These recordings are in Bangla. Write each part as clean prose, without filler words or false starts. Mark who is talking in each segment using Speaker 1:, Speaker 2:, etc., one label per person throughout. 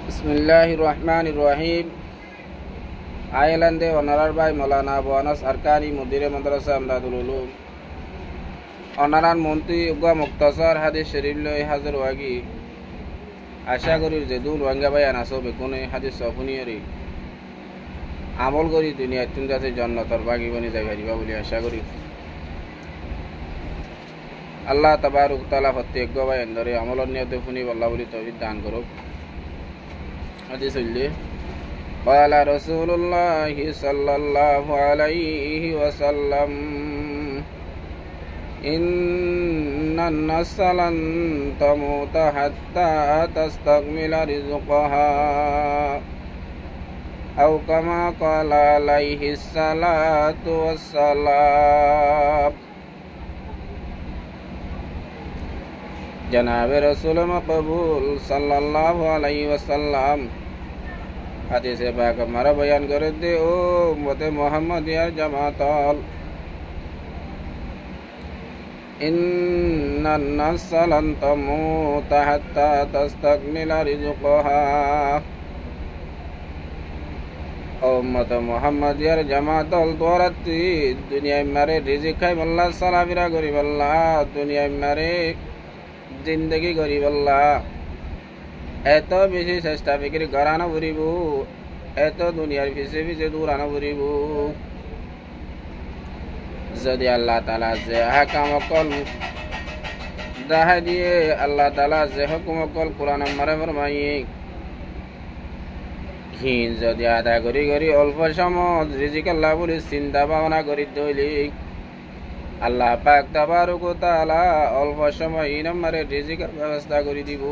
Speaker 1: বিসমিল্লাহির রহমানির রহিম। আয়ারল্যান্ডে অনারার ভাই মৌলানা আবু আনাস আরকানি মুদিরে মাদ্রাসা আমদাদুল উলুম অনারান মন্ত্রী উগা মুক্তাসার হাদিস শরীফ লই হাজির ওয়াগি আশা করি যেদুল ওয়াঙ্গা ভাই আনাসো বেকুনে হাদিস সফুনিয়রি আমল করি দুনিয়া তুন যাতে জন্নতর বাগি বনি যাই পারিবা বলি আশা করি। আল্লাহ তাবারক তাআলা প্রত্যেক ভাই এন্দরে আমলর নিয়তে ফুনি আল্লাহ বলি তৌফিক দান করুক। হাদিস হইলে قال رسول الله صلى الله عليه وسلم إن النفس لن تموت حتى تستكمل رزقها أو كما قال عليه الصلاة والسلام। जनाब रसूल मकबूल सल्लल्लाहु अलैहि वसल्लम हादिस पाक हमारा बयान कर दे ओ उम्मत मोहम्मद यार जमातल इन्ना नफ्स लन तमूत हत्ता तस्तकमिला रिज़्क़हा। ओ उम्मत मोहम्मद यार जमातल तोरती दुनिया मारे रिजिक खाई बल्ला सलाबिरा करी बल्ला दुनिया मारे जिंदगी करी बल्ला এত বেশি চেষ্টা ফিকির করানো ফুরিব এত দুনিয়ার পিছে পিছে দৌড়ানো ফুরিব যদি আল্লাহ তাআলা যে হাকাম অকল দাহা দিয়ে আল্লাহ তাআলা যে হুকুম অকল কোরআন নম্বরে ফরমাই হিন যদি আদা করি করি অল্প সময় রিজিক আল্লাহ বলে চিন্তা ভাবনা করি দইলি আল্লাহ পাক তাবারক ওয়া তাআলা অল্প সময় এই নম্বরে রিজিকের ব্যবস্থা করে দিব।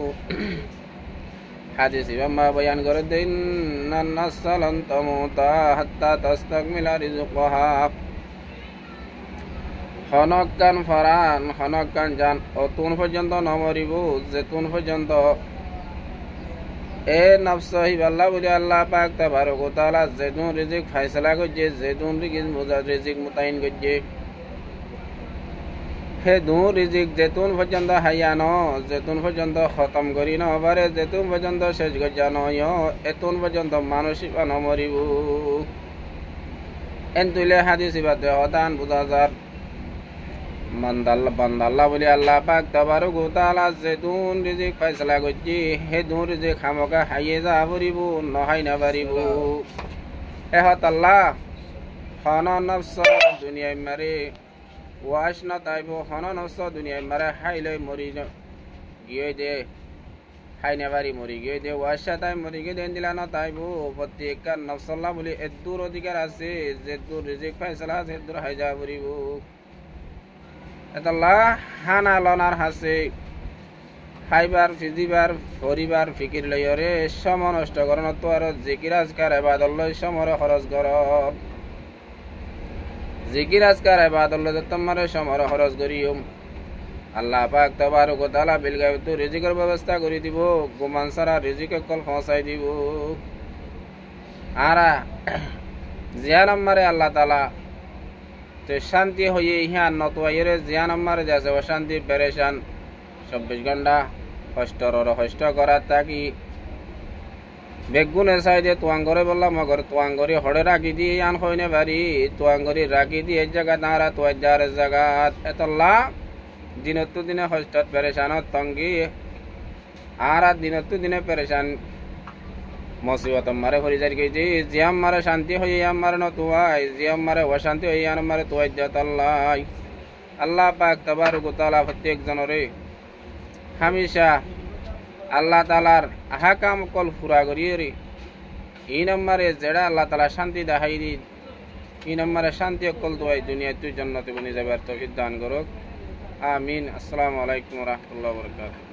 Speaker 1: হাদিস ইমামা বয়ান করে দেন ইন্নান নাফসা লান তামুতা হাত্তা তাস্তাকমিলা রিজকাহা। হনকান ফরান হনকান জান অতুন পর্যন্ত নমরিব যেতুন পর্যন্ত এ নফস হিবাল্লাহ বলি আল্লাহ পাক তাবারক ওয়া তাআলা যেতুন রিজিক ফয়সালা করছে যেতুন রিজিক মুতাইন করছে হে দূর রিজিক যেতুন পর্যন্ত হাইয়ানো যেতুন পর্যন্ত খতম করি নবারে যেতুন পর্যন্ত শেষ গজানো এতুন পর্যন্ত মানসিক নমরিব এনতুলে হাদিস ইবাতে হদান বুজাজার বান্দাল্লাহ বলি আল্লাহ পাক তাবারক ওয়া তাআলা যেতুন রিজিক ফয়সালা করছি হে দূর রিজিক খামকা হাইয়ে যা পড়িব নহাই না পারিব। এহত আল্লাহ খান নফস দুনিয়ায় মারে ওয়াশ না তাইব হন নফস দুনিয়ায় মারে হাইলে মরি গিয়ে দে হাই নেবারি মরি গিয়ে দে ওয়াশা তাই মরি গিয়ে দেন দিলা না তাইব প্রত্যেক নফসাল্লাহ বলি এদুর অধিকার আছে যে দূর রিজিক ফয়সালা আছে দূর হাই যা পড়িব। এতাল্লাহ হানা লনার হাসে খাইবার ফিজিবার পরিবার ফিকির লইরে সম নষ্ট করন তো আর জিকির আজকার ইবাদত লই সমর খরচ কর জিকির আজকার ইবাদত লই তোমারে সমর খরচ করিও আল্লাহ পাক তাবারক ওয়া তাআলা বিলগায় তো রিজিকের ব্যবস্থা করে দিব গুমান সারা রিজিক কল পৌঁছাই দিব। আরা জিয়া নম্বরে আল্লাহ তাআলা তো শান্তি হয়ে ইহা নতোয়াইরে জিয়া নম্বরে যাচ্ছে অশান্তি পেরেশান 24 ঘন্টা কষ্ট করা তাকি বেগুনে চাই দিয়ে তোয়াঙ্গরে বললাম মগর তোয়াঙ্গরি হড়ে রাখি দিয়ে আন হইনে বাড়ি তোয়াঙ্গরি রাখি দিয়ে এক জায়গা দাঁড়া তোয়ার জায়গা এতলা দিনত দিনে হস্টত পেরেশানত তঙ্গি আর দিনত দিনে পেরেশান মুসিবত মারে হরি যাই গেছি জিয়াম মারে শান্তি হয়ে ইয়াম মারে নতুয়াই জিয়াম মারে অশান্তি হয়ে ইয়ান মারে তোয়াই জাতাল্লাই। আল্লাহ পাক তাবারক ওয়া তাআলা প্রত্যেক জনরে হামেশা আল্লাহ তাআলার আহকাম কল পুরা করিয়ে রে এই নম্বরে যেটা আল্লাহ তাআলা শান্তি দেখাই দি এই নম্বরে শান্তি কল তোয়াই দুনিয়া তুই জান্নাতে বনে যাবার তৌফিক দান করুক আমিন। আসসালামু আলাইকুম ওয়া রাহমাতুল্লাহি ওয়া বারাকাতুহু।